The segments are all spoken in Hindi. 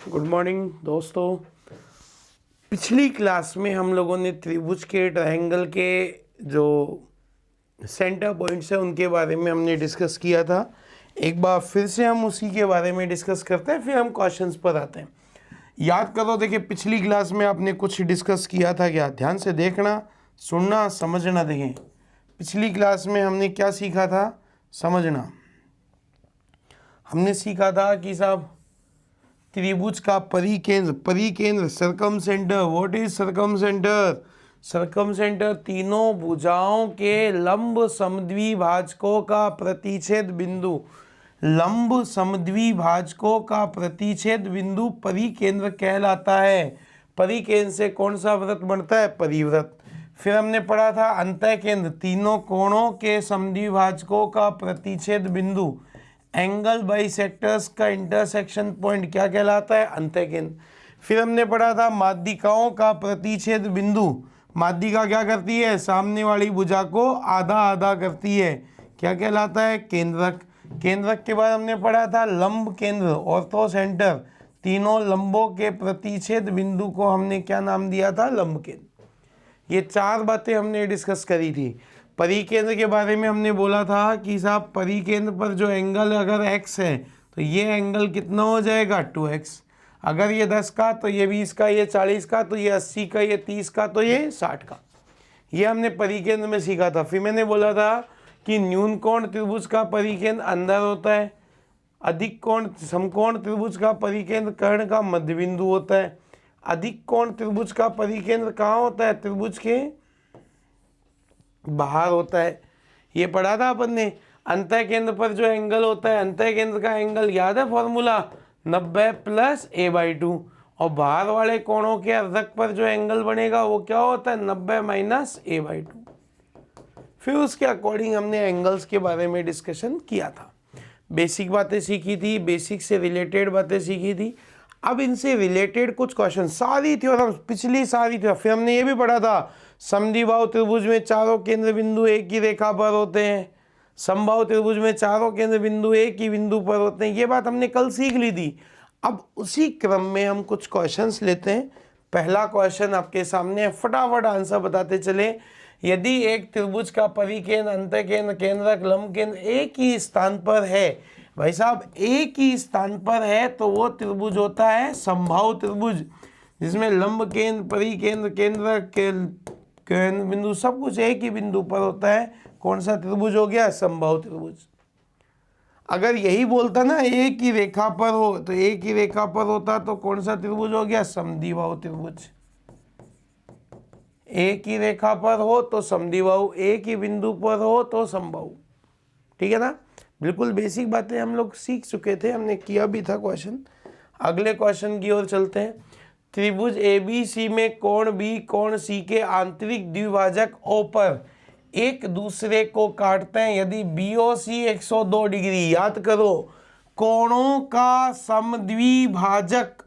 गुड मॉर्निंग दोस्तों। पिछली क्लास में हम लोगों ने त्रिभुज के ट्रायंगल के जो सेंटर पॉइंट्स हैं उनके बारे में हमने डिस्कस किया था। एक बार फिर से हम उसी के बारे में डिस्कस करते हैं, फिर हम क्वेश्चंस पर आते हैं। याद करो, देखिए पिछली क्लास में आपने कुछ डिस्कस किया था क्या? ध्यान से देखना, सुनना, समझना। देखें पिछली क्लास में हमने क्या सीखा था, समझना। हमने सीखा था कि साहब त्रिभुज का परिकेंद्र circumcentre. What is circumcentre? Circumcentre तीनों भुजाओं के लंब समद्विभाजकों का प्रतिच्छेद बिंदु। लंब समद्विभाजकों का प्रतिच्छेद बिंदु परिकेंद्र कहलाता है। परिकेंद्र से कौन सा वृत्त बनता है? परिवृत्त। फिर हमने पढ़ा था अंतःकेंद्र, तीनों कोणों के समद्विभाजकों का प्रतिच्छेद बिंदु। एंगल बाइसेक्टर्स का इंटरसेक्शन पॉइंट क्या कहलाता है? अंतःकेंद्र। फिर हमने पढ़ा था माध्यिकाओं का प्रतिच्छेद बिंदु। माध्यिका क्या करती है? सामने वाली भुजा को आधा आधा करती है, क्या कहलाता है? केंद्रक। केंद्रक के बाद हमने पढ़ा था लंब केंद्र, ऑर्थो सेंटर। तीनों लंबों के प्रतिच्छेद बिंदु को हमने क्या नाम दिया था? लंब केंद्र। ये चार बातें हमने डिस्कस करी थी। परिकेंद्र के बारे में हमने बोला था कि साहब परिकेंद्र पर जो एंगल अगर x है तो ये एंगल कितना हो जाएगा? 2x। अगर ये 10 का तो ये 20 का, ये 40 का तो ये 80 का, ये 30 का तो ये 60 का। ये हमने परिकेंद्र में सीखा था। फिर मैंने बोला था कि न्यून कोण त्रिभुज का परिकेंद्र अंदर होता है, अधिक कोण समकोण त्रिभुज का परिकेंद्र कर्ण का मध्य बिंदु होता है, अधिक कोण त्रिभुज का परिकेंद्र कहाँ होता है? त्रिभुज के बाहर होता है। ये पढ़ा था अपन ने। अंतः केंद्र पर जो एंगल होता है, अंतः केंद्र का एंगल याद है फॉर्मूला? 90 plus a/2। और बाहर वाले कोणों के अर्धक पर जो एंगल बनेगा वो क्या होता है? 90 माइनस a/2। फिर उसके अकॉर्डिंग हमने एंगल्स के बारे में डिस्कशन किया था। बेसिक बातें सीखी थी, बेसिक से रिलेटेड बातें सीखी थी। अब इनसे रिलेटेड कुछ क्वेश्चन, सारी थ्योरम पिछली सारी थ्योरम। फिर हमने ये भी पढ़ा था समद्विबाहु त्रिभुज में चारों केंद्र बिंदु एक ही रेखा पर होते हैं, समबाहु त्रिभुज में चारों केंद्र बिंदु एक ही बिंदु पर होते हैं। ये बात हमने कल सीख ली थी। अब उसी क्रम में हम कुछ क्वेश्चंस लेते हैं। पहला क्वेश्चन आपके सामने है, फटाफट आंसर बताते चले। यदि एक त्रिभुज का परिकेंद्र, अंतःकेंद्र, केंद्रक, लंब केंद्र एक ही स्थान पर है, भाई साहब एक ही स्थान पर है, तो वो त्रिभुज होता है समबाहु त्रिभुज, जिसमें लंब केंद्र, परिकेंद्र, केंद्रक, केंद्र बिंदु सब कुछ एक ही बिंदु पर होता है। कौन सा त्रिभुज हो गया? समबाहु त्रिभुज। अगर यही बोलता ना एक ही रेखा पर हो, तो एक ही रेखा पर होता तो कौन सा त्रिभुज हो गया? समद्विबाहु त्रिभुज। एक ही रेखा पर हो तो समद्विबाहु, एक ही बिंदु पर हो तो समबाहु। ठीक है ना? बिल्कुल बेसिक बातें हम लोग सीख चुके थे, हमने किया भी था क्वेश्चन। अगले क्वेश्चन की ओर चलते हैं। त्रिभुज ABC में कोण B कोण C के आंतरिक द्विभाजक O पर एक दूसरे को काटते हैं यदि BOC 102 डिग्री। याद करो, कोणों का समद्विभाजक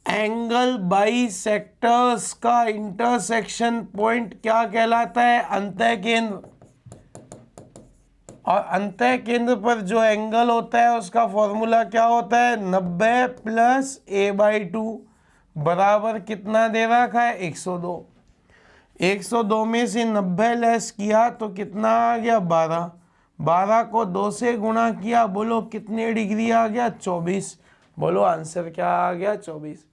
एंगल बाइसेक्टर्स का इंटरसेक्शन पॉइंट क्या कहलाता है? अंतःकेंद्र। और अंतःकेंद्र पर जो एंगल होता है उसका फॉर्मूला क्या होता है? 90 प्लस a/2 बराबर कितना दे रखा है? 102। 102 में से 90 लेस किया तो कितना आ गया? 12। 12 को 2 से गुणा किया, बोलो कितने डिग्री आ गया? 24। बोलो आंसर क्या आ गया? 24।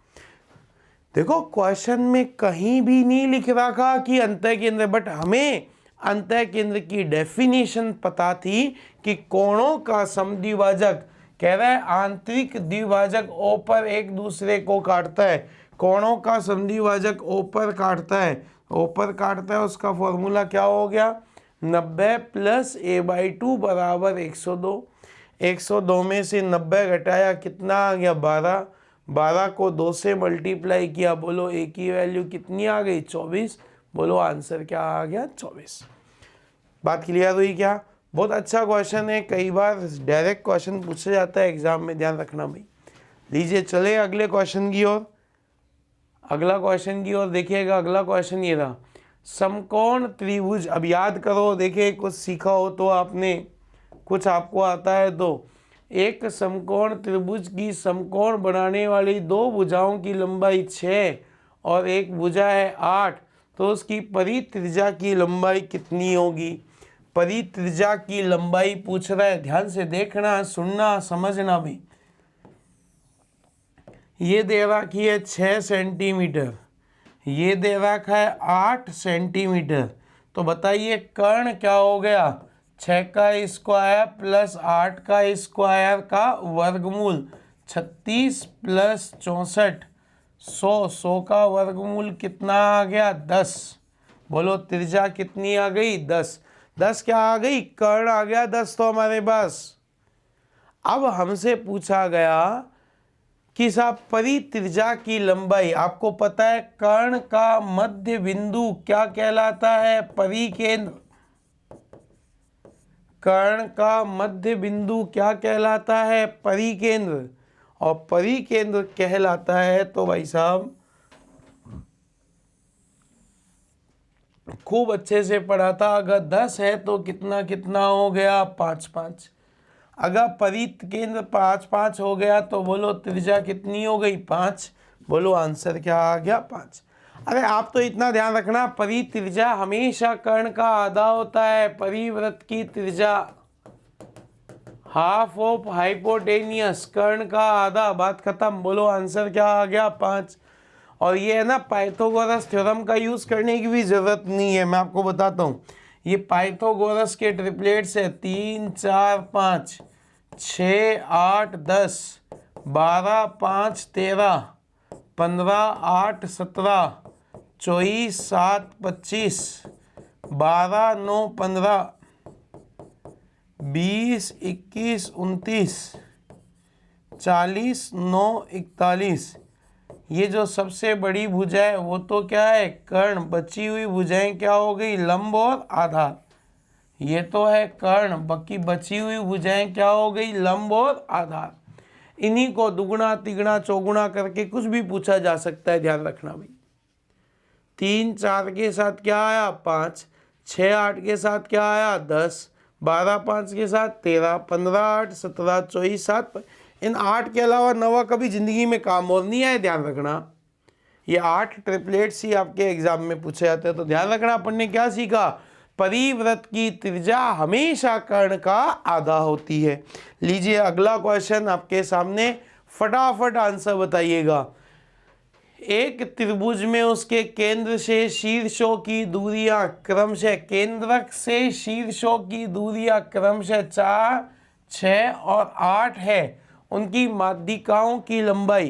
देखो क्वेश्चन में कहीं भी नहीं लिख रखा कि अंतःकेंद्र, बट हमें अंतःकेंद्र की डेफिनेशन पता थी कि कोणों का समद्विभाजक, कह रहा है आंतरिक द्विभाजक O पर एक दूसरे को काटता है। कोणों का समद्विभाजक O पर काटता है, O पर काटता है, उसका फॉर्मूला क्या हो गया? 90 प्लस a/2 बराबर 102। 102 में से 90 घटाया, कितना आ गया? 12। 12 को 2 से मल्टीप्लाई किया, बोलो a की वैल्यू कितनी आ गई? 24। बोलो आंसर क्या आ गया? 24। बात क्लियर हुई क्या? बहुत अच्छा क्वेश्चन है, कई बार डायरेक्ट क्वेश्चन पूछा जाता है एग्जाम में, ध्यान रखना भाई। लीजिए चले अगले क्वेश्चन की ओर। अगला क्वेश्चन की ओर देखिएगा। अगला क्वेश्चन ये रहा, समकोण त्रिभुज। अब याद करो, देखिए कुछ सीखा हो तो आपने, कुछ आपको आता है तो एक समकोण त्रिभुज की समकोण बनाने वाली दो भुजाओं की लंबाई 6 और एक भुजा है 8, तो उसकी परित्रिज्या की लंबाई कितनी होगी। परित्रिज्या की लंबाई पूछ रहा है, ध्यान से देखना, सुनना, समझना भी। ये दे रखी है 6 सेंटीमीटर, ये दे रखा है 8 सेंटीमीटर। तो बताइए कर्ण क्या हो गया, 6 का स्क्वायर प्लस 8 का स्क्वायर का वर्गमूल, 36 प्लस 64, 100 का वर्गमूल कितना आ गया, 10। बोलो त्रिज्या कितनी आ गई, 10। 10 क्या आ गई, कर्ण आ गया 10 तो हमारे पास। अब हमसे पूछा गया कि साहब परित्रिज्या की लंबाई, आपको पता है कर्ण का मध्य बिंदु क्या कहलाता है, परिकेंद्र। कर्ण का मध्य बिंदु क्या कहलाता है, परिकेंद्र। और परिकेंद्र कहलाता है तो भाई साहब खूब अच्छे से पढ़ा था, अगर 10 है तो कितना कितना हो गया, 5 5। अगर परिकेंद्र 5 5 हो गया तो बोलो त्रिज्या कितनी हो गई, 5। बोलो आंसर क्या आ गया, 5। अरे आप तो इतना ध्यान रखना, परित्रिज्या हमेशा कर्ण का आधा होता है। परिवृत्त की त्रिज्या हाफ ऑफ हाइपोटेनियस, कर्ण का आधा, बात खत्म। बोलो आंसर क्या आ गया, 5। और ये है ना, पाइथागोरस थ्योरम का यूज करने की भी जरूरत नहीं है, मैं आपको बताता हूँ। ये पाइथागोरस के ट्रिपलेट्स है, 3 4 5, 6 8 10, 12 5 13, 15 8 17, 24 7 25, 12 9 15, 20 21 29, 40 9 41। ये जो सबसे बड़ी भुजा है वो तो क्या है, कर्ण। बची हुई भुजाएं क्या हो गई, लंब और आधार। ये तो है कर्ण, बाकी बची हुई भुजाएं क्या हो गई, लंब और आधार। इन्हीं को दुगुना तिगुना चौगुना करके कुछ भी पूछा जा सकता है, ध्यान रखना भाई। 3 4 के साथ क्या आया, 5। 6 8 के साथ क्या आया, 10। 12 5 के साथ 13। 15 8 17, 24 7। इन 8 के अलावा 9 कभी जिंदगी में काम और नहीं आए, ध्यान रखना। ये 8 ट्रिपलेट्स ही आपके एग्जाम में पूछे जाते हैं। तो ध्यान रखना, अपन ने क्या सीखा, परिवृत्त की त्रिज्या हमेशा कर्ण का आधा होती है। लीजिए अगला क्वेश्चन आपके सामने, फटाफट आंसर बताइएगा। एक त्रिभुज में उसके केंद्र से शीर्षों की दूरियां क्रमशः, केंद्रक से शीर्षों की दूरियां क्रमशः 4 6 और 8 है। उनकी माध्यिकाओं की लंबाई,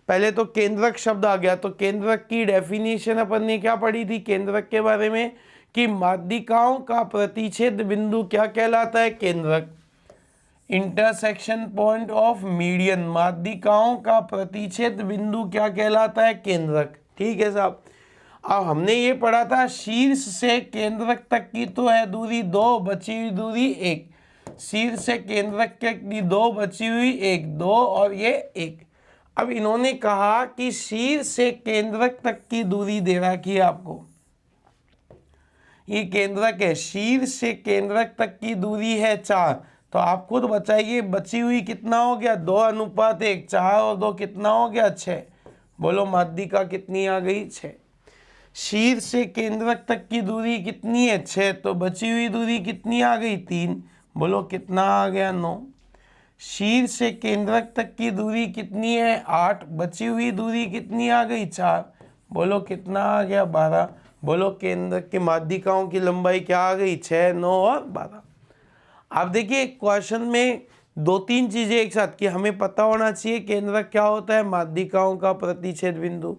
पहले तो केंद्रक शब्द आ गया, तो केंद्रक की डेफिनेशन अपन ने क्या पढ़ी थी केंद्रक के बारे में, कि माध्यिकाओं का प्रतिच्छेद बिंदु क्या कहलाता है, केंद्रक। इंटरसेक्शन पॉइंट ऑफ मीडियन, माध्यिकाओं का प्रतिच्छेद बिंदु क्या कहलाता है, केंद्रक। ठीक है साहब। अब हमने ये पढ़ा था शीर्ष से केंद्रक तक की तो है दूरी 2, बची हुई दूरी 1। शीर्ष से केंद्रक तक की 2, बची हुई 1, 2 और ये 1। अब इन्होंने कहा कि शीर्ष से केंद्रक तक की दूरी दे रखी है आपको, ये केंद्रक है, शीर्ष से केंद्रक तक की दूरी है 4। तो आप खुद बताइए बची हुई कितना हो गया, 2:1, 4 और 2 कितना हो गया, 6। बोलो माध्यिका कितनी आ गई, 6। शीर्ष से केंद्रक तक की दूरी कितनी है, 6, तो बची हुई दूरी कितनी आ गई, 3। बोलो कितना आ गया, 9। शीर्ष से केंद्रक तक की दूरी कितनी है, 8, बची हुई दूरी कितनी आ गई, 4। बोलो कितना आ गया, 12। बोलो केंद्रक के माध्यिकाओं की लंबाई क्या आ गई, 6 9 और 12। आप देखिए क्वेश्चन में 2-3 चीजें एक साथ, कि हमें पता होना चाहिए केंद्रक क्या होता है, माध्यिकाओं का प्रतिच्छेद बिंदु।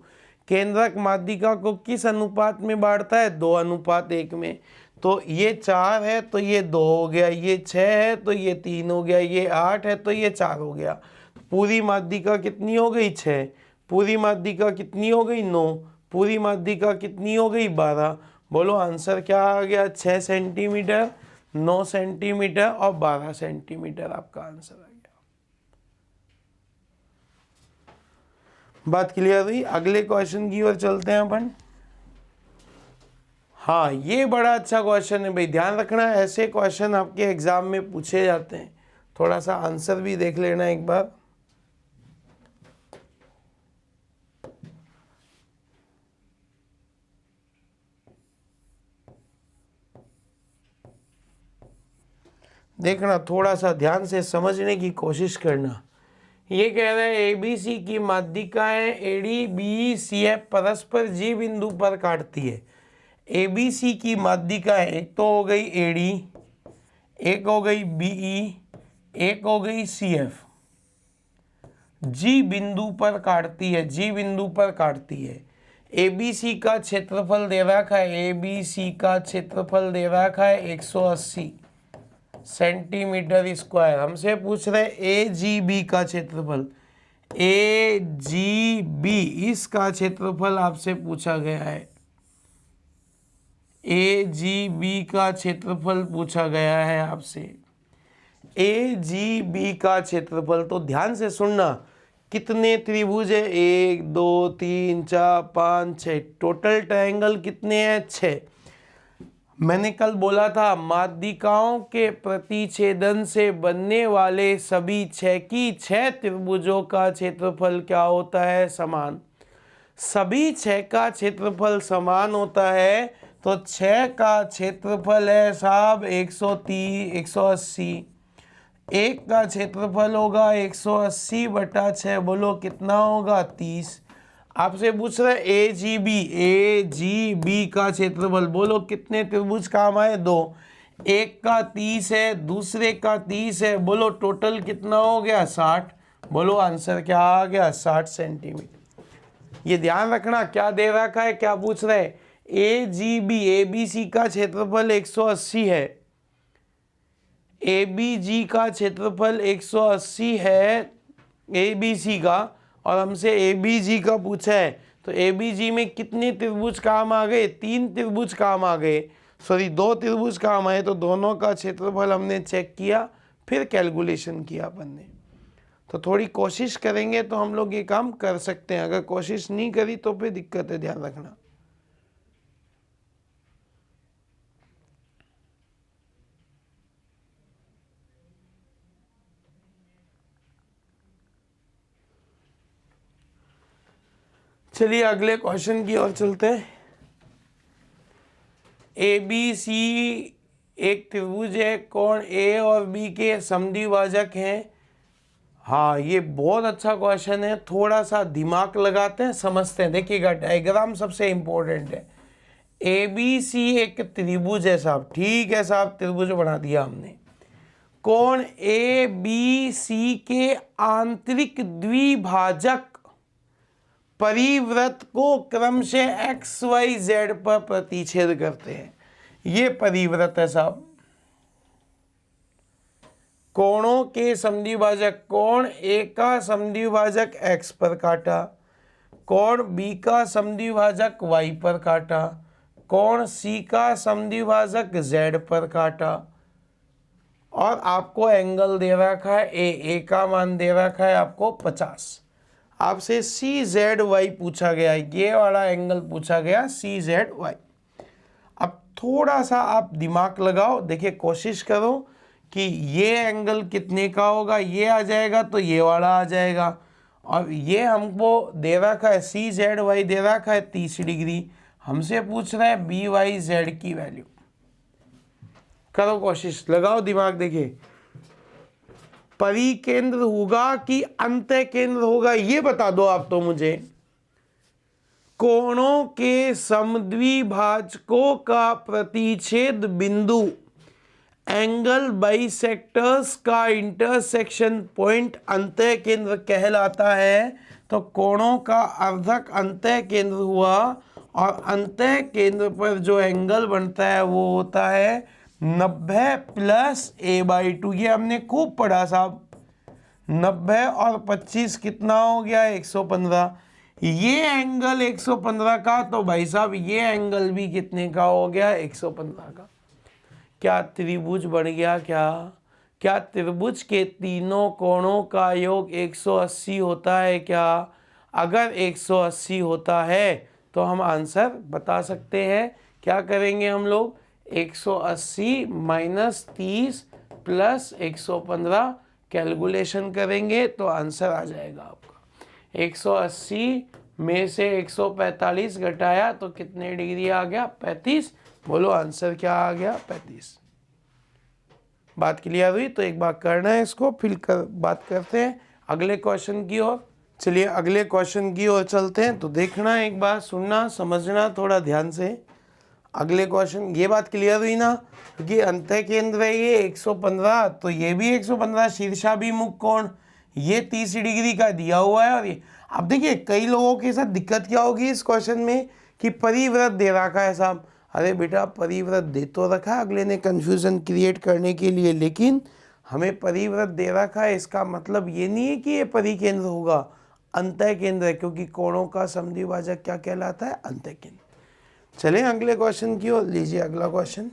केंद्रक माध्यिका को किस अनुपात में बांटता है, 2:1 में। तो ये 4 है तो ये 2 हो गया, ये 6 है तो ये 3 हो गया, ये 8 है तो ये 4 हो गया। पूरी माध्यिका कितनी हो गई, 6। पूरी माध्यिका कितनी हो गई, 9। पूरी माध्यिका कितनी हो गई, 12। बोलो आंसर क्या आ गया, 6 सेंटीमीटर, 9 सेंटीमीटर और 12 सेंटीमीटर आपका आंसर आ गया। बात क्लियर हुई। अगले क्वेश्चन की ओर चलते हैं अपन। हाँ ये बड़ा अच्छा क्वेश्चन है भाई, ध्यान रखना, ऐसे क्वेश्चन आपके एग्जाम में पूछे जाते हैं। थोड़ा सा आंसर भी देख लेना एक बार। देखना, थोड़ा सा ध्यान से समझने की कोशिश करना। ये कह रहा है ए बी सी की माध्यिकाएं A D B C F परस्पर जी बिंदु पर काटती है। ए बी सी की माध्यिकाएं एक तो हो गई ए डी, एक हो गई बी ई, एक हो गई सी एफ, जी बिंदु पर काटती है, जी बिंदु पर काटती है। ए बी सी का क्षेत्रफल दे रखा है, ए बी सी का क्षेत्रफल दे रखा है 180 सेंटीमीटर स्क्वायर। हमसे पूछ रहे ए जी बी का क्षेत्रफल, ए जी बी इसका क्षेत्रफल आपसे पूछा गया है, ए जी बी का क्षेत्रफल पूछा गया है आपसे, ए जी बी का क्षेत्रफल। तो ध्यान से सुनना, कितने त्रिभुज है, 1 2 3 4 5 6, टोटल ट्रायंगल कितने हैं, 6। मैंने कल बोला था माध्यिकाओं के प्रतिच्छेदन से बनने वाले सभी 6 की 6 त्रिभुजों का क्षेत्रफल क्या होता है, समान। सभी 6 का क्षेत्रफल समान होता है, तो 6 का क्षेत्रफल है साहब 130 180, एक का क्षेत्रफल होगा 180 बटा 6, बोलो कितना होगा, 30। आपसे पूछ रहे ए जी बी का क्षेत्रफल, बोलो कितने त्रिभुज काम आए, 2। एक का 30 है, दूसरे का 30 है, बोलो टोटल कितना हो गया, 60। बोलो आंसर क्या आ गया, 60 सेंटीमीटर। ये ध्यान रखना, क्या दे रखा है, क्या पूछ रहे हैं, ए बी सी का क्षेत्रफल 180 है, ए बी जी का क्षेत्रफल 180 है ए बी सी का, और हमसे ए बी जी का पूछा है। तो ए बी जी में कितने त्रिभुज काम आ गए, 3 त्रिभुज काम आ गए, सॉरी 2 त्रिभुज काम आए। तो दोनों का क्षेत्रफल हमने चेक किया, फिर कैलकुलेशन किया अपन ने। तो थोड़ी कोशिश करेंगे तो हम लोग ये काम कर सकते हैं, अगर कोशिश नहीं करी तो फिर दिक्कत है, ध्यान रखना। चलिए अगले क्वेश्चन की ओर चलते हैं। ए बी सी एक त्रिभुज है, कोण ए और बी के समद्विभाजक हैं। हाँ, ये बहुत अच्छा क्वेश्चन है, थोड़ा सा दिमाग लगाते हैं, समझते हैं। देखिएगा, डायग्राम सबसे इम्पोर्टेंट है। ए बी सी एक त्रिभुज है साहब, ठीक है साहब, त्रिभुज बना दिया हमने। कोण ए बी सी के आंतरिक द्विभाजक परिवृत्त को क्रमशः एक्स वाई जेड पर प्रतिच्छेद करते हैं। ये परिवृत्त है साहब। कोणों के समद्विभाजक, कोण ए का समद्विभाजक एक्स पर काटा, कोण बी का समद्विभाजक वाई पर काटा, कोण सी का समद्विभाजक जेड पर काटा, और आपको एंगल दे रखा है ए का मान दे रखा है आपको 50। आपसे सी जेड वाई पूछा गया, ये वाला एंगल पूछा गया, सी जेड वाई। अब थोड़ा सा आप दिमाग लगाओ, देखिए कोशिश करो कि ये एंगल कितने का होगा, ये आ जाएगा तो ये वाला आ जाएगा, और ये हमको दे रखा है सी जेड वाई दे रखा है 30 डिग्री। हमसे पूछ रहा है बी वाई जेड की वैल्यू। करो कोशिश, लगाओ दिमाग। देखिए, परिकेंद्र होगा कि अंतः केंद्र होगा, ये बता दो आप तो मुझे। कोणों के समद्विभाजकों का प्रतिच्छेद बिंदु एंगल बाइसेक्टर्स का इंटरसेक्शन पॉइंट अंतः केंद्र कहलाता है। तो कोणों का अर्धक अंतः केंद्र हुआ, और अंतः केंद्र पर जो एंगल बनता है वो होता है 90 प्लस a/2। ये हमने खूब पढ़ा साहब। 90 और 25 कितना हो गया, 115। ये एंगल 115 का, तो भाई साहब ये एंगल भी कितने का हो गया, 115 का। क्या त्रिभुज बन गया, क्या त्रिभुज के तीनों कोणों का योग 180 होता है क्या? अगर 180 होता है तो हम आंसर बता सकते हैं। क्या करेंगे हम लोग, 180 - 30 + 115, कैलकुलेशन करेंगे तो आंसर आ जाएगा आपका 180 में से 145 घटाया तो कितने डिग्री आ गया 35। बोलो आंसर क्या आ गया 35। बात क्लियर हुई? तो एक बार करना है इसको, फिर बात करते हैं अगले क्वेश्चन की ओर। चलिए अगले क्वेश्चन की ओर चलते हैं। तो देखना, एक बार सुनना, समझना थोड़ा ध्यान से। अगले क्वेश्चन, ये बात क्लियर हुई ना, क्योंकि अंतः केंद्र है ये 115, तो ये भी 115, शीर्षाभिमुख कोण ये 30 डिग्री का दिया हुआ है। और ये अब देखिए कई लोगों के साथ दिक्कत क्या होगी इस क्वेश्चन में कि परिवृत्त दे रखा है साहब। अरे बेटा परिवृत्त दे तो रखा, अगले ने कंफ्यूजन क्रिएट करने के लिए, लेकिन हमें परिवृत्त दे रखा है, इसका मतलब ये नहीं है कि ये परिकेंद्र होगा, अंतः केंद्र है, क्योंकि कोणों का समद्विभाजक क्या कहलाता है? अंतः केंद्र। चलें अगले क्वेश्चन की ओर। लीजिए अगला क्वेश्चन,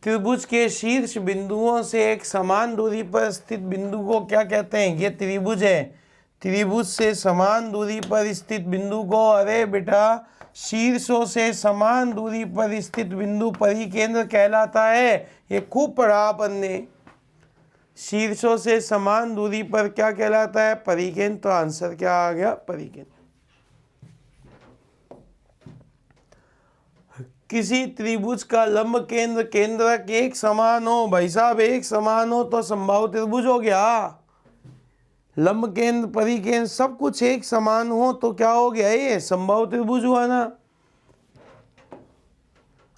त्रिभुज के शीर्ष बिंदुओं से एक समान दूरी पर स्थित बिंदु को क्या कहते हैं? ये त्रिभुज है, त्रिभुज से समान दूरी पर स्थित बिंदु को, अरे बेटा शीर्षों से समान दूरी पर स्थित बिंदु परिकेंद्र कहलाता है। ये खूब पढ़ा अपन ने, शीर्षों से समान दूरी पर क्या कहलाता है? परिकेंद्र। तो आंसर क्या आ गया? परिकेंद्र। किसी त्रिभुज का लंब केंद्र केंद्रक एक समान हो, भाई साहब एक समान हो तो समबाहु त्रिभुज हो गया। लंब केंद्र परिकेंद्र सब कुछ एक समान हो तो क्या हो गया? ये समबाहु त्रिभुज हुआ ना।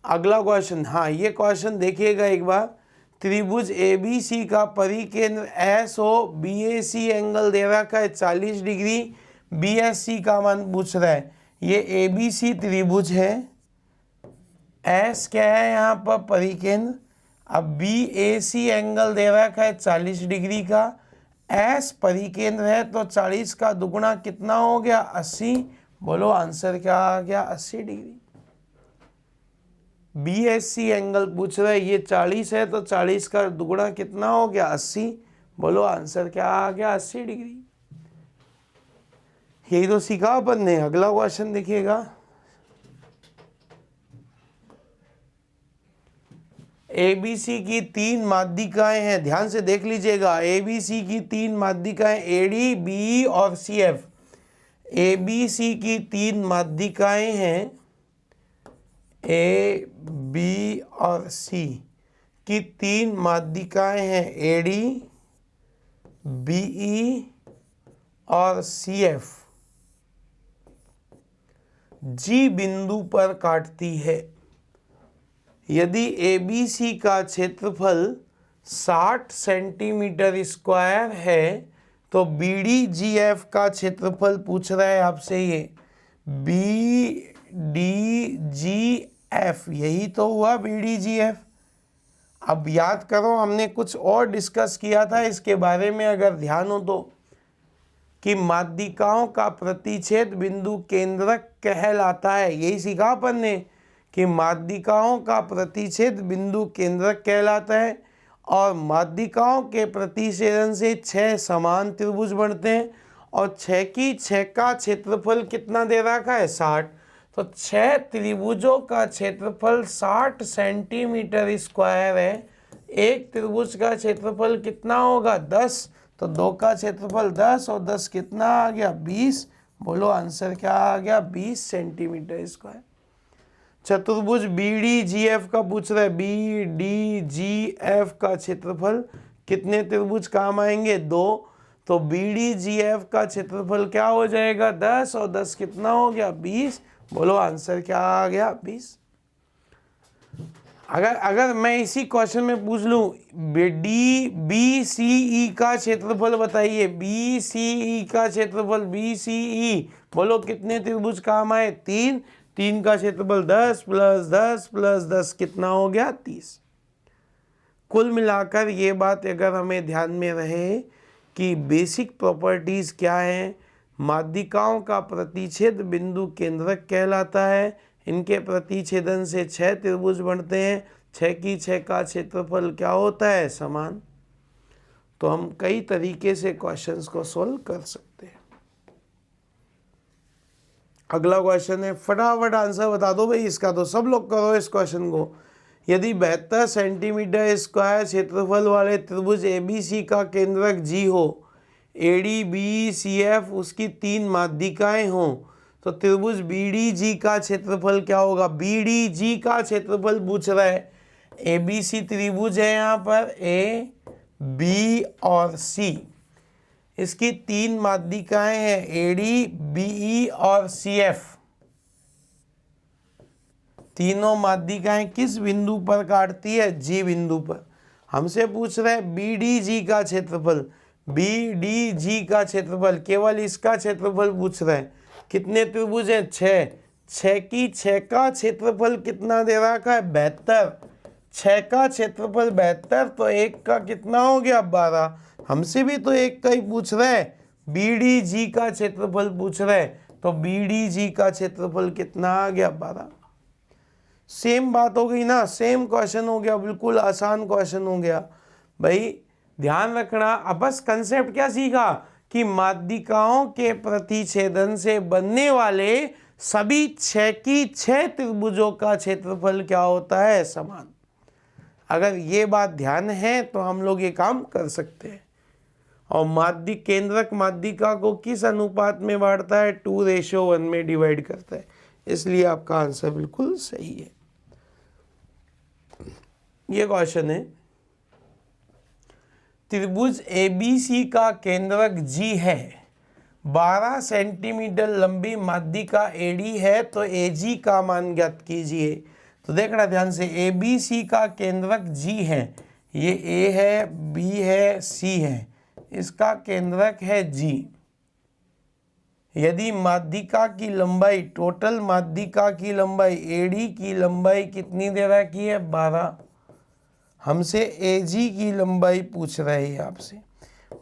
अगला क्वेश्चन, हाँ ये क्वेश्चन देखिएगा एक बार, त्रिभुज ABC का परिकेंद्र S हो, BAC एंगल दे रखा है 40 डिग्री, BSC का मान पूछ रहा है। ये ABC त्रिभुज है, S क्या है यहाँ पर? परिकेंद्र। अब BAC एंगल दे रखा है 40 डिग्री का, S परिकेंद्र है तो 40 का दुगुना कितना हो गया? 80। बोलो आंसर क्या आ गया? 80 डिग्री। BSC एंगल पूछ रहा है, ये 40 है तो 40 का दुगुना कितना हो गया? 80। बोलो आंसर क्या आ गया? 80 डिग्री। यही तो सीखा अपन ने। अगला क्वेश्चन देखिएगा, ABC की 3 माध्यिकाएं हैं, ध्यान से देख लीजिएगा। ABC की 3 माध्यिकाएं AD, BE और CF। ABC की 3 माध्यिकाएं हैं, A, B और C की 3 माध्यिकाएं हैं, AD, BE और CF G बिंदु पर काटती है। यदि ABC का क्षेत्रफल 60 सेंटीमीटर स्क्वायर है तो BDGF का क्षेत्रफल पूछ रहा है आपसे, ये BDGF, यही तो हुआ BDGF। अब याद करो हमने कुछ और डिस्कस किया था इसके बारे में, अगर ध्यान हो तो, कि माध्यिकाओं का प्रतिच्छेद बिंदु केंद्रक कहलाता है। यही सीखा अपन ने कि माध्यिकाओं का प्रतिच्छेद बिंदु केंद्रक कहलाता है, और माध्यिकाओं के प्रतिच्छेदन से 6 समान त्रिभुज बनते हैं, और 6 की 6 का क्षेत्रफल कितना दे रखा है? 60। तो 6 त्रिभुजों का क्षेत्रफल 60 सेंटीमीटर स्क्वायर है। एक त्रिभुज का क्षेत्रफल कितना होगा? 10। तो 2 का क्षेत्रफल 10 और 10 कितना आ गया? 20। बोलो आंसर क्या आ गया? 20 सेंटीमीटर स्क्वायर। चतुर्भुज BDGF का पूछ रहा है, BDGF का क्षेत्रफल कितने त्रिभुज काम आएंगे? 2। तो BDGF का क्षेत्रफल क्या हो जाएगा? 10 और 10 कितना हो गया? 20। बोलो आंसर क्या आ गया? 20। अगर मैं इसी क्वेश्चन में पूछ लूं BCE का क्षेत्रफल बताइए, BCE का क्षेत्रफल, BCE बोलो कितने त्रिभुज काम आए? 3। 3 का क्षेत्रफल 10 + 10 + 10 कितना हो गया? 30। कुल मिलाकर ये बात अगर हमें ध्यान में रहे कि बेसिक प्रॉपर्टीज़ क्या हैं, माध्यिकाओं का प्रतिच्छेद बिंदु केंद्रक कहलाता है, इनके प्रतिच्छेदन से 6 त्रिभुज बनते हैं, 6 की 6 का क्षेत्रफल क्या होता है? समान। तो हम कई तरीके से क्वेश्चंस को सॉल्व कर सकते हैं। अगला क्वेश्चन है, फटाफट आंसर बता दो भाई इसका, तो सब लोग करो इस क्वेश्चन को। यदि 72 सेंटीमीटर स्क्वायर क्षेत्रफल वाले त्रिभुज ABC का केंद्रक G हो, ADBCF उसकी 3 माध्यिकाएं हों, तो त्रिभुज BDG का क्षेत्रफल क्या होगा? BDG का क्षेत्रफल पूछ रहा है। ABC त्रिभुज है यहाँ पर A, B और C, इसकी 3 माध्यिकाएं हैं AD, BE और CF। तीनों माध्यिकाएं किस बिंदु पर काटती है? G बिंदु पर। हमसे पूछ रहे हैं BDG का क्षेत्रफल, BDG का क्षेत्रफल, केवल इसका क्षेत्रफल पूछ रहे हैं। कितने त्रिभुज हैं? 6। 6 की 6 का क्षेत्रफल कितना दे रखा है? 72। 6 का क्षेत्रफल 72, तो 1 का कितना हो गया? 12। हमसे भी तो 1 का ही पूछ रहे हैं। BDG का क्षेत्रफल पूछ रहे हैं, तो BDG का क्षेत्रफल कितना आ गया? 12। सेम बात हो गई ना, सेम क्वेश्चन हो गया, बिल्कुल आसान क्वेश्चन हो गया। भाई ध्यान रखना, अब बस कंसेप्ट क्या सीखा कि माध्यिकाओं के प्रतिच्छेदन से बनने वाले सभी 6 की 6 त्रिभुजों का क्षेत्रफल क्या होता है? समान। अगर ये बात ध्यान है तो हम लोग ये काम कर सकते हैं। और केंद्रक माध्यिका को किस अनुपात में बांटता है? 2:1 में डिवाइड करता है। इसलिए आपका आंसर बिल्कुल सही है। ये क्वेश्चन है, त्रिभुज ABC का केंद्रक G है, 12 सेंटीमीटर लंबी माध्यिका AD है, तो AG का मान ज्ञात कीजिए। तो देखना ध्यान से, ABC का केंद्रक G है, ये A है, B है, C है, इसका केंद्रक है G। यदि माध्यिका की लंबाई, टोटल माध्यिका की लंबाई, AD की लंबाई कितनी दे रखी है? 12। हमसे AG की लंबाई पूछ रहे हैं आपसे।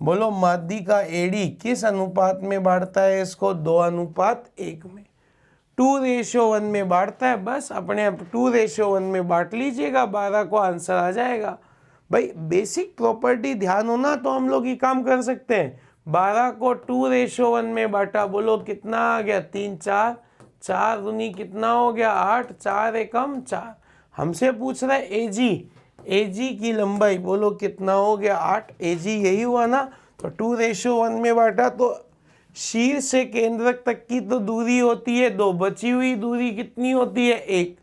बोलो माध्यिका AD किस अनुपात में बांटता है इसको? 2:1 में। 2:1 में बांटता है, बस अपने आप 2:1 में बांट लीजिएगा, 12 को आंसर आ जाएगा। भाई बेसिक प्रॉपर्टी ध्यान हो ना, तो हम लोग ये काम कर सकते हैं। 12 को 2:1 में बांटा, बोलो कितना आ गया? 3 4, 4 दूनी कितना हो गया? 8, 4 एकम 4। हमसे पूछ रहा है AG की लंबाई, बोलो कितना हो गया? 8। AG यही हुआ ना, तो 2:1 में बांटा, तो शीर्ष से केंद्रक तक की तो दूरी होती है 2, बची हुई दूरी कितनी होती है? 1।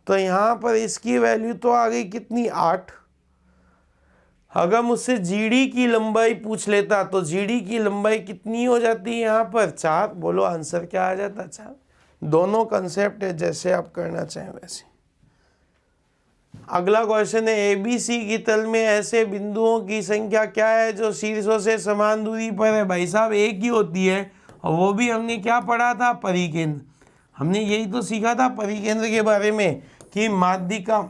तो यहाँ पर इसकी वैल्यू तो आ गई कितनी? 8। अगर मुझसे GD की लंबाई पूछ लेता तो GD की लंबाई कितनी हो जाती है यहाँ पर? 4। बोलो आंसर क्या आ जाता? 4। दोनों कंसेप्ट है, जैसे आप करना चाहें वैसे। अगला क्वेश्चन है, ABC की तल में ऐसे बिंदुओं की संख्या क्या है जो शीर्षों से समान दूरी पर है? भाई साहब एक ही होती है, और वो भी हमने क्या पढ़ा था? परिकेंद्र। हमने यही तो सीखा था परिकेंद्र के बारे में, कि माध्यिका,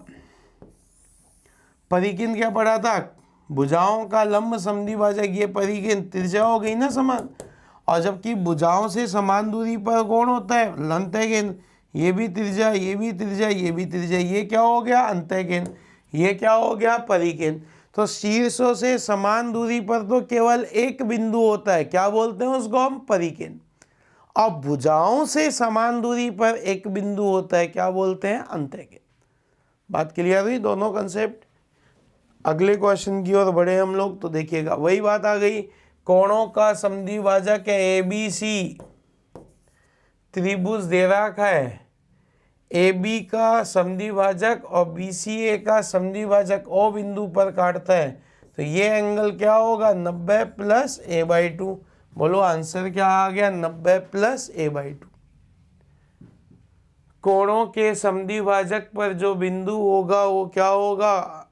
परिकेंद्र क्या पढ़ा था? भुजाओं का लंब समद्विभाजक, ये परिकेंद्र, त्रिज्या हो गई ना समान। और जबकि भुजाओं से समान दूरी पर कौन होता है? लंबकेंद्र। ये भी त्रिज्या, ये भी त्रिज्या, ये भी त्रिज्या, ये क्या हो गया? अंतःकेंद्र। ये क्या हो गया? परिकेंद्र। तो शीर्षों से समान दूरी पर तो केवल एक बिंदु होता है, क्या बोलते हैं उसको हम? परिकेंद्र। और भुजाओं से समान दूरी पर एक बिंदु होता है, क्या बोलते हैं? अंतःकेंद्र। बात क्लियर हुई? दोनों कंसेप्ट। अगले क्वेश्चन की ओर बढ़े हम लोग, तो देखिएगा वही बात आ गई, कोणों का समद्विभाजक है ABC, त्रिभुज दे रखा है, AB का समद्विभाजक और BCA का समद्विभाजक O बिंदु पर काटता है, तो ये एंगल क्या होगा? 90 + a/2। बोलो आंसर क्या आ गया? 90 + a/2। कोणों के समद्विभाजक पर जो बिंदु होगा वो क्या होगा?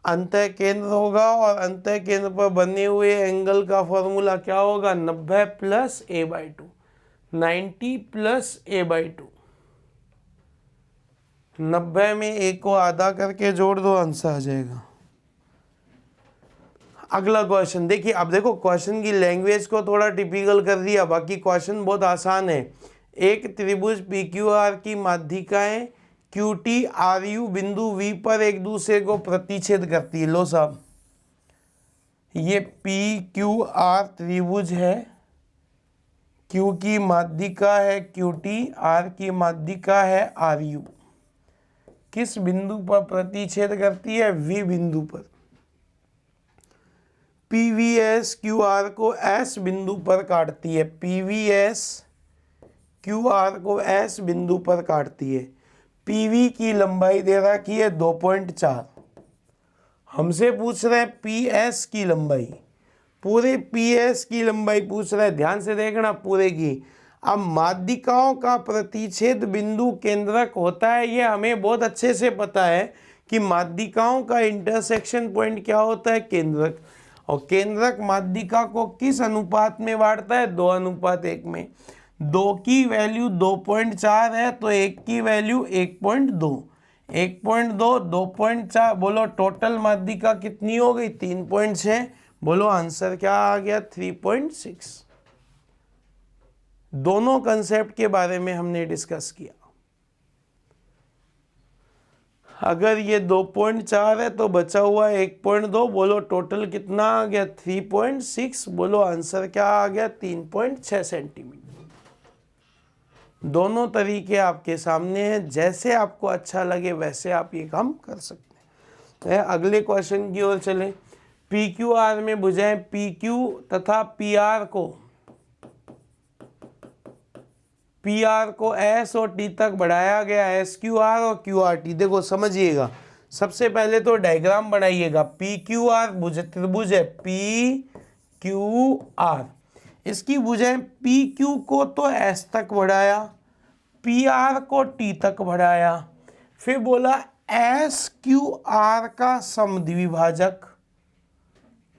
अंतःकेंद्र होगा, और अंतःकेंद्र पर बने हुए एंगल का फॉर्मूला क्या होगा? 90 + a/2। 90 + a/2। 90 में a को आधा करके जोड़ दो, आंसर आ जाएगा। अगला क्वेश्चन देखिए, अब देखो क्वेश्चन की लैंग्वेज को थोड़ा टिपिकल कर दिया, बाकी क्वेश्चन बहुत आसान है। एक त्रिभुज PQR की माध्यिकाएं QT RU बिंदु V पर एक दूसरे को प्रतिच्छेद करती है। लो साहब, ये PQR त्रिभुज है, Q की माध्यिका है QT, R की माध्यिका है RU। किस बिंदु पर प्रतिच्छेद करती है? V बिंदु पर। PVS QR को S बिंदु पर काटती है। PVS QR को S बिंदु पर काटती है। PV की लंबाई दे रखी है 2.4। हमसे पूछ रहे हैं PS की लंबाई, पूरे PS की लंबाई पूछ रहा है। ध्यान से देखना पूरे की। अब माध्यिकाओं का प्रतिच्छेद बिंदु केंद्रक होता है, ये हमें बहुत अच्छे से पता है कि माध्यिकाओं का इंटरसेक्शन पॉइंट क्या होता है? केंद्रक। और केंद्रक माध्यिका को किस अनुपात में बांटता है? 2:1 में। 2 की वैल्यू 2.4 है तो 1 की वैल्यू 1.2। 1.2 2.4, बोलो टोटल माध्यिका कितनी हो गई? 3.6। बोलो आंसर क्या आ गया? 3.6। दोनों कंसेप्ट के बारे में हमने डिस्कस किया। अगर ये 2.4 है तो बचा हुआ 1.2, बोलो टोटल कितना आ गया? 3.6। बोलो आंसर क्या आ गया? 3.6 सेंटीमीटर। दोनों तरीके आपके सामने हैं, जैसे आपको अच्छा लगे वैसे आप ये काम कर सकते हैं। अगले क्वेश्चन की ओर चलें। PQR में भुजाएं PQ तथा PR को S और T तक बढ़ाया गया। SQR और QRT। देखो समझिएगा, सबसे पहले तो डायग्राम बनाइएगा। PQR त्रिभुज है, PQR। इसकी भुजाएं PQ को तो S तक बढ़ाया, PR को T तक बढ़ाया, फिर बोला SQR का समद्विभाजक,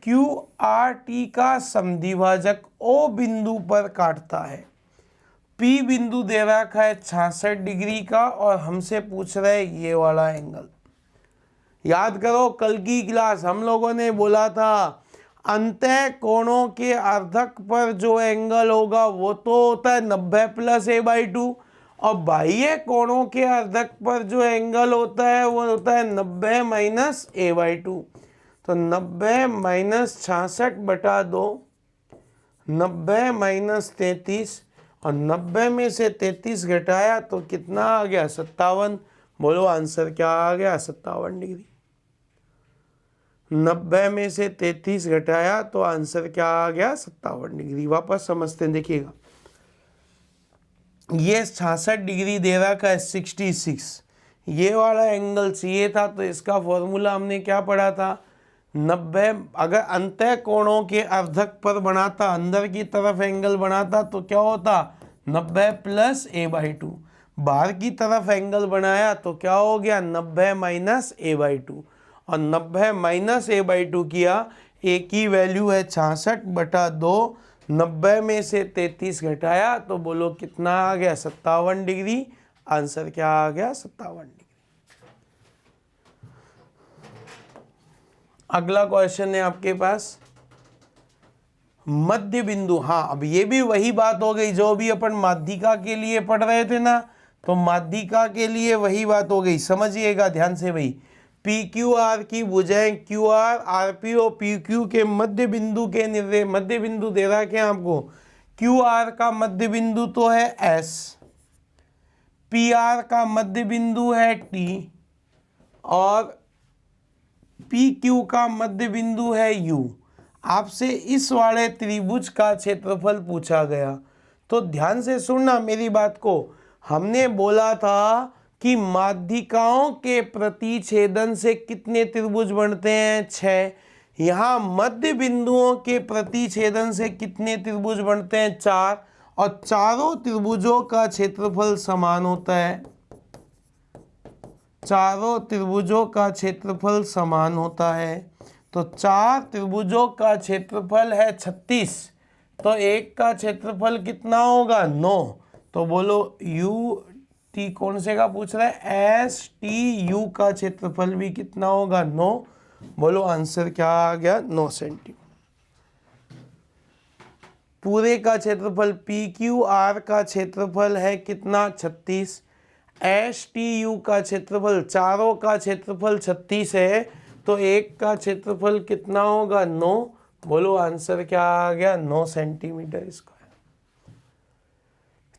QRT का समद्विभाजक O बिंदु पर काटता है। P बिंदु दे रखा है 66 डिग्री का और हमसे पूछ रहे हैं ये वाला एंगल। याद करो कल की क्लास हम लोगों ने बोला था अंतः कोणों के अर्धक पर जो एंगल होगा वो तो होता है 90 + a/2, और बाह्य कोणों के अर्धक पर जो एंगल होता है वो होता है 90 - a/2। तो 90 - 66/2, 90 - 33, और 90 में से 33 घटाया तो कितना आ गया? 57। बोलो आंसर क्या आ गया? 57 डिग्री। 90 में से 33 घटाया तो आंसर क्या आ गया? 57 डिग्री। वापस समझते हैं, देखिएगा ये 66 डिग्री दे रखा है 66। ये वाला एंगल चाहिए था तो इसका फॉर्मूला हमने क्या पढ़ा था? 90। अगर अंतः कोणों के अर्धक पर बनाता, अंदर की तरफ एंगल बनाता तो क्या होता? 90 + a/2। बाहर की तरफ एंगल बनाया तो क्या हो गया? 90 - a/2। और 90 - a/2 किया, a की वैल्यू है 66/2। 90 में से 33 घटाया तो बोलो कितना आ गया? 57 डिग्री। आंसर क्या आ गया? 57 डिग्री। अगला क्वेश्चन है आपके पास मध्य बिंदु। हाँ, अब ये भी वही बात हो गई जो भी अपन माध्यिका के लिए पढ़ रहे थे ना, तो माध्यिका के लिए वही बात हो गई। समझिएगा ध्यान से भाई। PQR की भुजाएं QR, RP और PQ के मध्य बिंदु के निर्देश, मध्य बिंदु दे रहा क्या आपको? QR का मध्य बिंदु तो है S, PR का मध्य बिंदु है T, और PQ का मध्य बिंदु है U। आपसे इस वाले त्रिभुज का क्षेत्रफल पूछा गया, तो ध्यान से सुनना मेरी बात को। हमने बोला था कि माध्यिकाओं के प्रतिच्छेदन से कितने त्रिभुज बनते हैं? 6। यहाँ मध्य बिंदुओं के प्रतिच्छेदन से कितने त्रिभुज बनते हैं? 4। और चारों त्रिभुजों का क्षेत्रफल समान होता है। चारों त्रिभुजों का क्षेत्रफल समान होता है। तो 4 त्रिभुजों का क्षेत्रफल है 36, तो एक का क्षेत्रफल कितना होगा? 9। तो बोलो UT कौन से का पूछ रहा है? STU का क्षेत्रफल भी कितना होगा? 9। बोलो आंसर क्या आ गया? 9 सेंटीमीटर। पूरे का क्षेत्रफल PQR का क्षेत्रफल है कितना? 36। STU का क्षेत्रफल, चारों का क्षेत्रफल 36 है, तो एक का क्षेत्रफल कितना होगा? 9। बोलो आंसर क्या आ गया? 9 सेंटीमीटर स्क्वायर।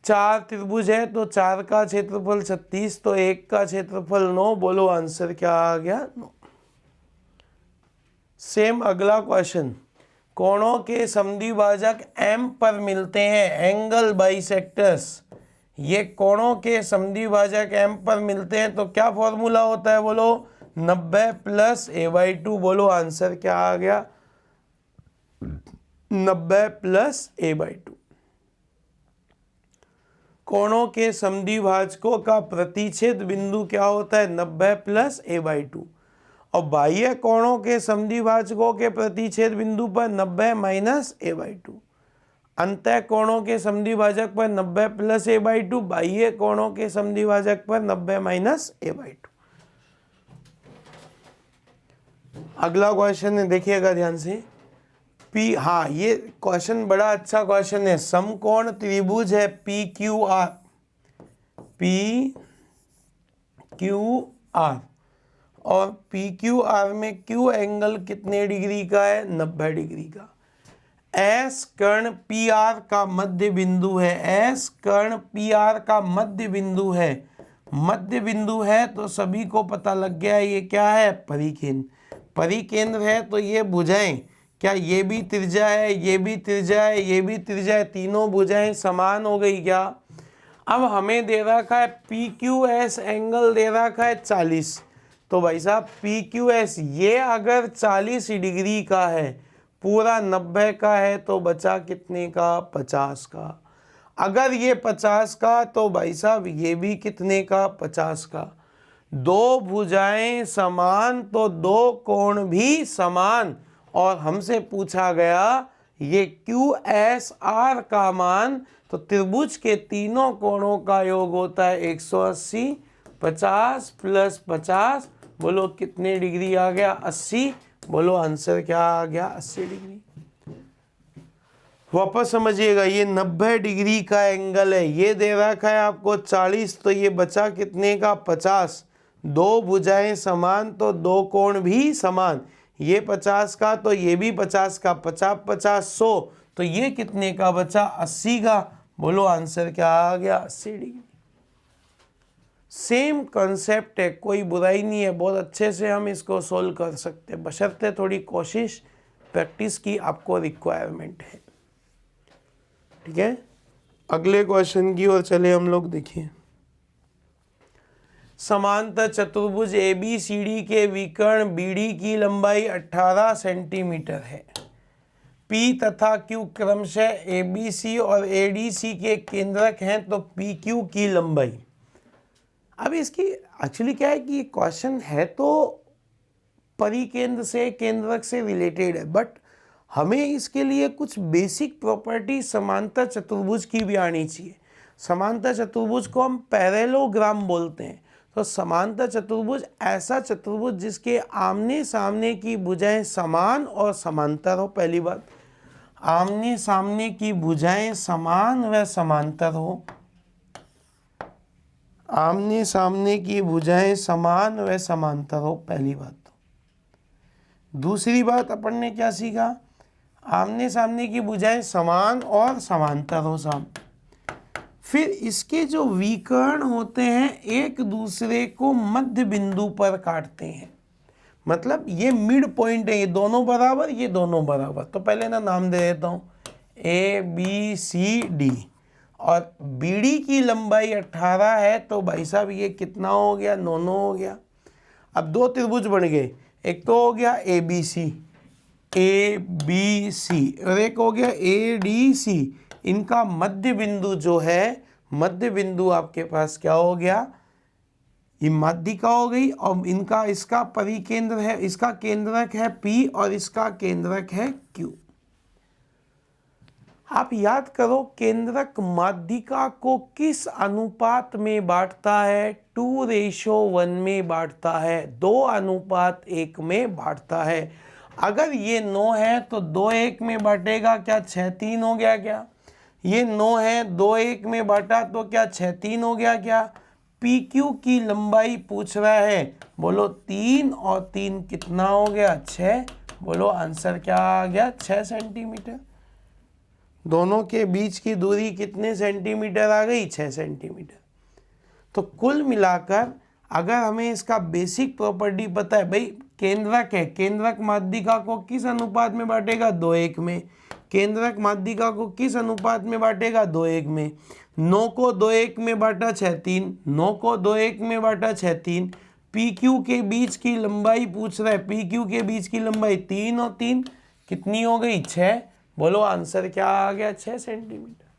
4 त्रिभुज है तो 4 का क्षेत्रफल 36, तो 1 का क्षेत्रफल 9। बोलो आंसर क्या आ गया? 9। सेम अगला क्वेश्चन, कोणों के समद्विभाजक M पर मिलते हैं, एंगल बाइसेक्टर्स। ये कोणों के समद्विभाजक M पर मिलते हैं तो क्या फॉर्मूला होता है? बोलो 90 प्लस a/2। बोलो आंसर क्या आ गया? 90 प्लस a/2। कोणों के समद्विभाजकों का प्रतिच्छेद बिंदु क्या होता है? 90 प्लस a/2। और बाह्य कोणों के समद्विभाजकों के प्रतिच्छेद बिंदु पर 90 माइनस a/2। अंतः कोणों के समद्विभाजक पर 90 प्लस a/2, बाह्य कोणों के समद्विभाजक पर 90 माइनस a/2। अगला क्वेश्चन है, देखिएगा ध्यान से। पी, हाँ ये क्वेश्चन बड़ा अच्छा क्वेश्चन है। समकोण त्रिभुज है PQR, PQR, और PQR में Q एंगल कितने डिग्री का है? 90 डिग्री का। S कर्ण PR का मध्य बिंदु है, S कर्ण PR का मध्य बिंदु है। मध्य बिंदु है तो सभी को पता लग गया ये क्या है? परिकेंद्र। परिकेंद्र है तो ये भुजाएं, क्या ये भी त्रिज्या है, ये भी त्रिज्या है, ये भी त्रिज्या है, तीनों भुजाएं समान हो गई क्या? अब हमें दे रखा है PQS एंगल दे रखा है 40, तो भाई साहब PQS ये अगर 40 डिग्री का है, पूरा 90 का है, तो बचा कितने का? 50 का। अगर ये 50 का तो भाई साहब ये भी कितने का? 50 का। दो भुजाएं समान तो दो कोण भी समान, और हमसे पूछा गया ये QSR का मान, तो त्रिभुज के तीनों कोणों का योग होता है 180। 50 प्लस 50, बोलो कितने डिग्री आ गया? 80। बोलो आंसर क्या आ गया? 80 डिग्री। वापस समझिएगा, ये 90 डिग्री का एंगल है, ये दे रखा है आपको 40, तो ये बचा कितने का? 50। दो भुजाएं समान तो दो कोण भी समान, ये 50 का तो ये भी 50 का, 50 50 100, तो ये कितने का बचा? 80 का। बोलो आंसर क्या आ गया? 80 डिग्री। सेम कंसेप्ट है, कोई बुराई नहीं है, बहुत अच्छे से हम इसको सोल्व कर सकते हैं, बशर्ते थोड़ी कोशिश प्रैक्टिस की आपको रिक्वायरमेंट है। ठीक है, अगले क्वेश्चन की ओर चले हम लोग। देखिए, समांतर चतुर्भुज ABCD के विकर्ण BD की लंबाई 18 सेंटीमीटर है। P तथा Q क्रमशः ABC और ADC के केंद्रक हैं, तो PQ की लंबाई। अब इसकी एक्चुअली क्या है कि ये क्वेश्चन है तो परिकेंद्र से, केंद्रक से रिलेटेड है, बट हमें इसके लिए कुछ बेसिक प्रॉपर्टी समांतर चतुर्भुज की भी आनी चाहिए। समांतर चतुर्भुज को हम पैरेललोग्राम बोलते हैं। तो समांतर चतुर्भुज ऐसा चतुर्भुज जिसके आमने सामने की भुजाएं समान और समांतर हो। पहली बात, आमने सामने की भुजाएं समान व समांतर हो। आमने सामने की भुजाएं समान व समांतर हो, पहली बात। दूसरी बात अपन ने क्या सीखा? आमने सामने की भुजाएं समान और समांतर हो साहब। फिर इसके जो विकर्ण होते हैं एक दूसरे को मध्य बिंदु पर काटते हैं, मतलब ये मिड पॉइंट है, ये दोनों बराबर, ये दोनों बराबर। तो पहले ना नाम दे देता हूँ ABCD, और BD की लंबाई 18 है, तो भाई साहब ये कितना हो गया? 9 हो गया। अब दो त्रिभुज बन गए, एक तो हो गया ABC और एक हो गया ADC। इनका मध्य बिंदु जो है, मध्य बिंदु आपके पास क्या हो गया? ये माध्यिका हो गई, और इनका, इसका परिकेंद्र है, इसका केंद्रक है P और इसका केंद्रक है Q। आप याद करो, केंद्रक माध्यिका को किस अनुपात में बांटता है? 2:1 में बांटता है, 2:1 में बांटता है। अगर ये 9 है तो 2:1 में बांटेगा, क्या 6:3 हो गया? क्या ये 9 है, 2:1 में बांटा तो क्या 6:3 हो गया? क्या PQ की लंबाई पूछ रहा है, बोलो 3 और 3 कितना हो गया? 6। बोलो आंसर क्या आ गया? 6 सेंटीमीटर। दोनों के बीच की दूरी कितने सेंटीमीटर आ गई? 6 सेंटीमीटर। तो कुल मिलाकर अगर हमें इसका बेसिक प्रॉपर्टी पता है, भाई केंद्रक है, केंद्रक माध्यिका को किस अनुपात में बांटेगा? 2:1 में। केंद्रक माध्यिका को किस अनुपात में बांटेगा? 2:1 में। 9 को 2:1 में बांटा 6:3, 9 को 2:1 में बांटा 6:3। पी क्यू के बीच की लंबाई पूछ रहा है, पी क्यू के बीच की लंबाई 3 और 3 कितनी हो गई? 6। बोलो आंसर क्या आ गया? 6 सेंटीमीटर।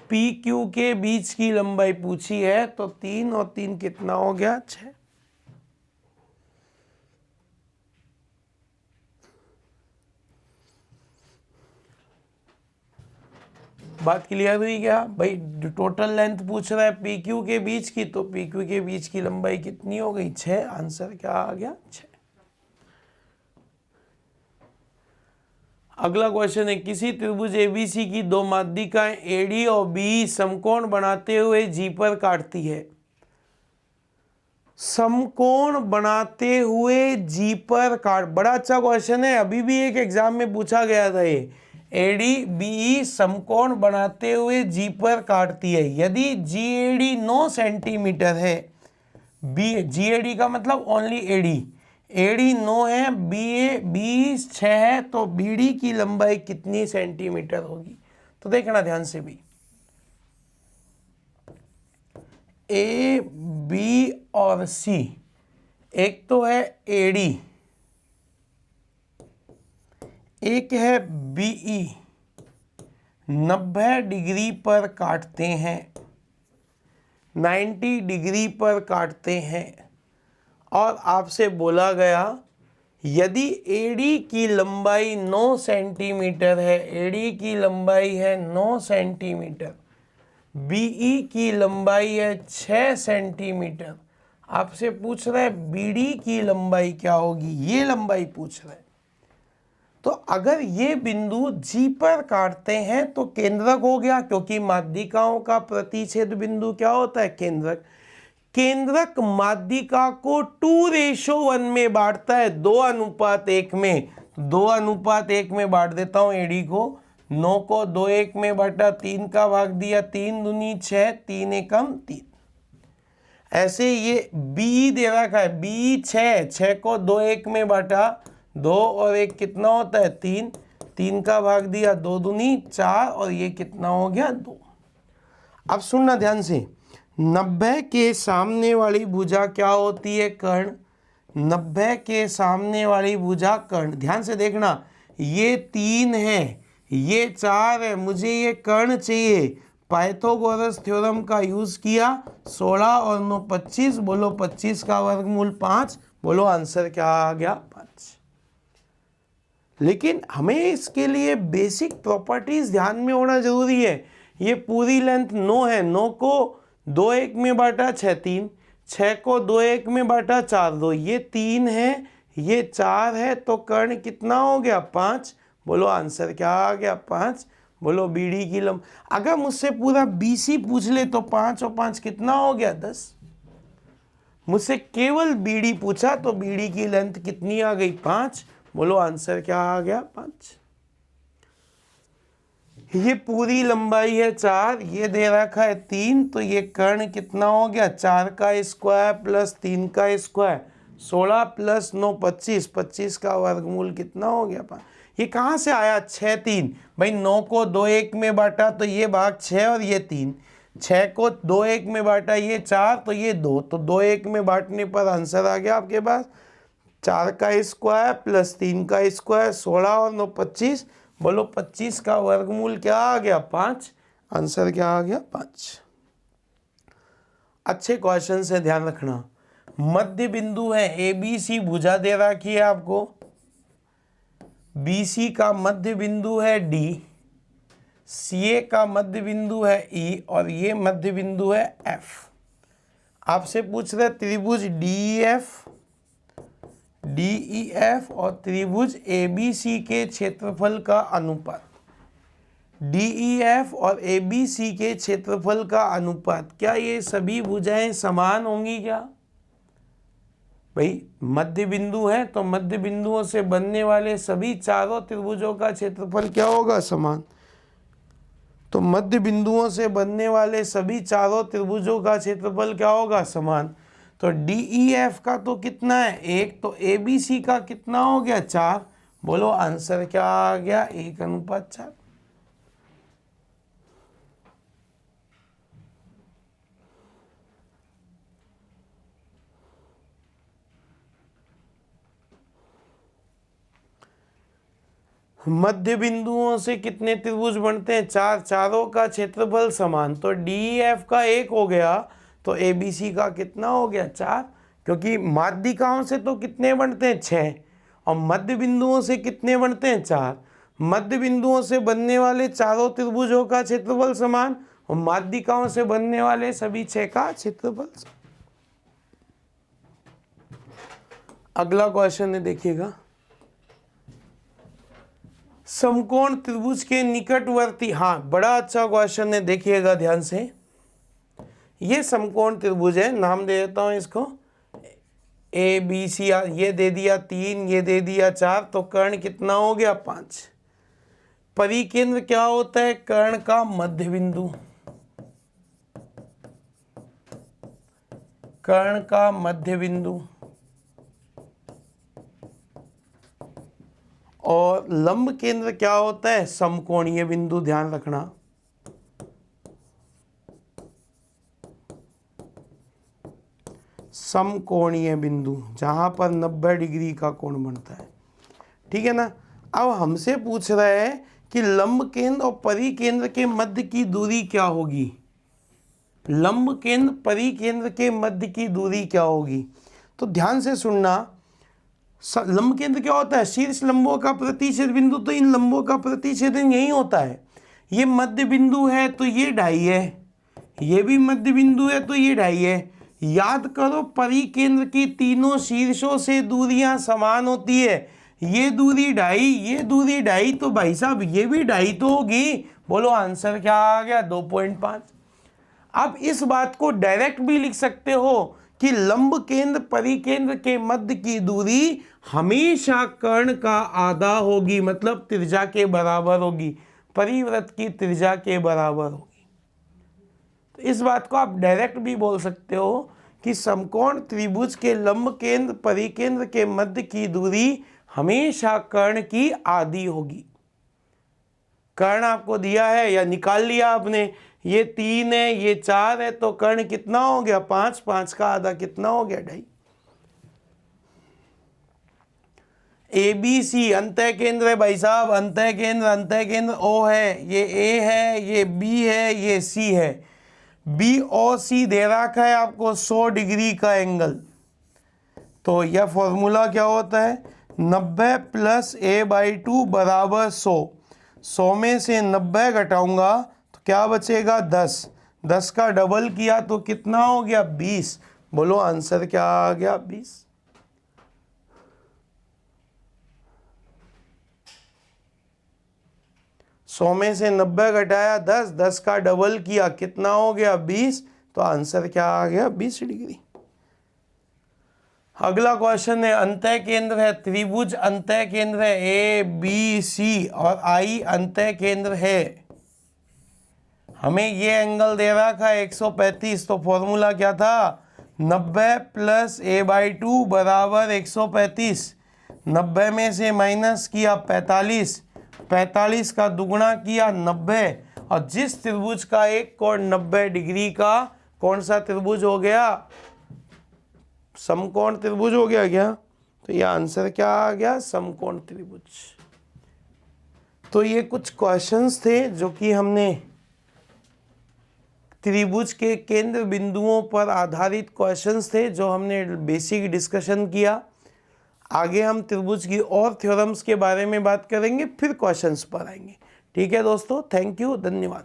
पी क्यू के बीच की लंबाई पूछी है तो 3 और 3 कितना हो गया? 6। बात क्लियर हुई क्या भाई? टोटल लेंथ पूछ रहा है पी क्यू के बीच की, तो पी क्यू के बीच की लंबाई कितनी हो गई? 6। आंसर क्या आ गया? 6। अगला क्वेश्चन है, किसी त्रिभुज एबीसी की दो माध्यिकाएं एडी और बी समकोण बनाते हुए जी पर काटती है। समकोण बनाते हुए जी पर काट, बड़ा अच्छा क्वेश्चन है, अभी भी एक एग्जाम में पूछा गया था ये। एडी बी समकोण बनाते हुए जी पर काटती है। यदि जी एडी 9 सेंटीमीटर है, बी जी एडी का मतलब ओनली एडी, एडी 9 है, बी 6 है, तो बीडी की लंबाई कितनी सेंटीमीटर होगी? तो देखना ध्यान से भी, ए बी और सी, एक तो है एडी, एक है बीई, 90 डिग्री पर काटते हैं, 90 डिग्री पर काटते हैं। और आपसे बोला गया यदि एडी की लंबाई 9 सेंटीमीटर है, एडी की लंबाई है 9 सेंटीमीटर, बीई की लंबाई है 6 सेंटीमीटर, आपसे पूछ रहा है बीडी की लंबाई क्या होगी? ये लंबाई पूछ रहा है। तो अगर ये बिंदु जी पर काटते हैं तो केंद्रक हो गया, क्योंकि माध्यिकाओं का प्रतिच्छेद बिंदु क्या होता है? केंद्रक। केंद्रक माध्यिका को 2:1 में बांटता है, 2:1 में। 2:1 में बांट देता हूं एडी को। 9 को 2:1 में बांटा, 3 का भाग दिया, 3 दूनी 6, 3 एकम 3। ऐसे ये बी दे रखा है, बी 6 को 2:1 में बांटा, 2 और 1 कितना होता है? 3, 3 का भाग दिया, 2 दूनी 4, और ये कितना हो गया? 2। अब सुनना ध्यान से, 90 के सामने वाली भुजा क्या होती है? कर्ण। 90 के सामने वाली भुजा कर्ण। ध्यान से देखना, ये 3 है, ये 4 है, मुझे ये कर्ण चाहिए। पाइथागोरस थ्योरम का यूज किया, 16 और 9 25, बोलो 25 का वर्गमूल 5, बोलो आंसर क्या आ गया? 5। लेकिन हमें इसके लिए बेसिक प्रॉपर्टीज ध्यान में होना जरूरी है। ये पूरी लेंथ 9 है, 9 को 2:1 में बांटा 6:3, 6 को 2:1 में बांटा 4:2, ये 3 है, ये 4 है, तो कर्ण कितना हो गया? 5। बोलो आंसर क्या आ गया? 5। बोलो बीडी की लंब, अगर मुझसे पूरा बीसी पूछ ले तो 5 और 5 कितना हो गया? 10। मुझसे केवल बीडी पूछा तो बीडी की लेंथ कितनी आ गई? 5। बोलो आंसर क्या आ गया? 5। ये पूरी लंबाई है 4, ये दे रखा है 3, तो ये कर्ण कितना हो गया? 4 का स्क्वायर प्लस 3 का स्क्वायर, 16 प्लस 9 25, 25 का वर्गमूल कितना हो गया? 5। ये कहाँ से आया? 6 3, भाई 9 को 2:1 में बांटा तो ये भाग 6 और ये 3, 6 को 2:1 में बांटा ये 4, तो ये 2, तो 2:1 में बांटने पर आंसर आ गया आपके पास 4 का स्क्वायर प्लस 3 का स्क्वायर, 16 और 9 25, बोलो 25 का वर्गमूल क्या आ गया? 5। आंसर क्या आ गया? 5। अच्छे क्वेश्चन से ध्यान रखना, मध्य बिंदु है एबीसी, भुजा दे रखी है आपको, बीसी का मध्य बिंदु है डी, सीए का मध्य बिंदु है ई, और ये मध्य बिंदु है एफ। आपसे पूछ रहे त्रिभुज डीईएफ और त्रिभुज एबीसी के क्षेत्रफल का अनुपात। डीईएफ और एबीसी के क्षेत्रफल का अनुपात, क्या ये सभी भुजाएं समान होंगी क्या? भाई मध्य बिंदु है तो मध्य बिंदुओं से बनने वाले सभी चारों त्रिभुजों का क्षेत्रफल क्या होगा? समान। तो मध्य बिंदुओं से बनने वाले सभी चारों त्रिभुजों का क्षेत्रफल क्या होगा? समान। तो DEF का तो कितना है? 1। तो ABC का कितना हो गया? 4। बोलो आंसर क्या आ गया? 1:4। मध्य बिंदुओं से कितने त्रिभुज बनते हैं? 4। चारों का क्षेत्रफल समान। तो DEF का 1 हो गया तो ABC का कितना हो गया? 4। क्योंकि माध्यिकाओं से तो कितने बनते हैं? 6। और मध्य बिंदुओं से कितने बनते हैं? 4। मध्य बिंदुओं से बनने वाले चारों त्रिभुजों का क्षेत्रफल समान और माध्यिकाओं से बनने वाले सभी 6 का क्षेत्रफल समान। अगला क्वेश्चन है, देखिएगा। समकोण त्रिभुज के निकटवर्ती, हाँ बड़ा अच्छा क्वेश्चन है, देखिएगा ध्यान से। ये समकोण त्रिभुज है, नाम दे देता हूं इसको ABC। ये दे दिया 3, ये दे दिया 4, तो कर्ण कितना हो गया? 5। परिकेंद्र क्या होता है? कर्ण का मध्य बिंदु। कर्ण का मध्य बिंदु। और लंब केंद्र क्या होता है? समकोणीय बिंदु, ध्यान रखना। समकोणीय बिंदु जहां पर 90 डिग्री का कोण बनता है, ठीक है ना। अब हमसे पूछ रहा है कि लंब केंद्र और परिकेंद्र के मध्य की दूरी क्या होगी? लंब केंद्र परिकेंद्र के मध्य की दूरी क्या होगी? तो ध्यान से सुनना। लंब केंद्र क्या होता है? शीर्ष लंबों का प्रतिच्छेद बिंदु। तो इन लंबों का प्रतिच्छेदन यही होता है। ये मध्य बिंदु है तो ये 2.5 है, ये भी मध्य बिंदु है तो ये 2.5 है। याद करो परिकेंद्र की तीनों शीर्षों से दूरियां समान होती है। ये दूरी 2.5, ये दूरी 2.5, तो भाई साहब ये भी 2.5 तो होगी। बोलो आंसर क्या आ गया? 2.5। अब इस बात को डायरेक्ट भी लिख सकते हो कि लंब केंद्र परिकेंद्र के मध्य की दूरी हमेशा कर्ण का आधा होगी, मतलब त्रिज्या के बराबर होगी, परिवृत्त की त्रिज्या के बराबर होगी। तो इस बात को आप डायरेक्ट भी बोल सकते हो कि समकोण त्रिभुज के लंब केंद्र परिकेंद्र के मध्य की दूरी हमेशा कर्ण की आधी होगी। कर्ण आपको दिया है या निकाल लिया आपने, ये 3 है, ये 4 है, तो कर्ण कितना हो गया? 5। 5 का आधा कितना हो गया? 2.5। ABC अंतः केंद्र है भाई साहब, अंतः केंद्र O है, ये A है, ये B है, ये C है। BOC दे रखा है आपको 100 डिग्री का एंगल। तो यह फॉर्मूला क्या होता है? 90 + A/2 = 100। 100 में से 90 घटाऊंगा तो क्या बचेगा? 10। 10 का डबल किया तो कितना हो गया? 20। बोलो आंसर क्या आ गया? 20। सौ में से 90 घटाया 10, 10 का डबल किया कितना हो गया? 20। तो आंसर क्या आ गया? 20 डिग्री। अगला क्वेश्चन है, अंतः केंद्र है त्रिभुज, अंतः केंद्र है ABC और I अंतः केंद्र है। हमें ये एंगल दे रखा है 135। तो फॉर्मूला क्या था? 90 + A/2 = 135। 90 में से माइनस किया 45, 45 का दुगुना किया 90। और जिस त्रिभुज का एक कोण 90 डिग्री का, कौन सा त्रिभुज हो गया? समकोण त्रिभुज हो गया क्या? तो ये आंसर क्या आ गया? समकोण त्रिभुज। तो ये कुछ क्वेश्चंस थे जो कि हमने त्रिभुज के केंद्र बिंदुओं पर आधारित क्वेश्चंस थे जो हमने बेसिक डिस्कशन किया। आगे हम त्रिभुज की और थ्योरम्स के बारे में बात करेंगे, फिर क्वेश्चंस पर आएंगे। ठीक है दोस्तों, थैंक यू, धन्यवाद।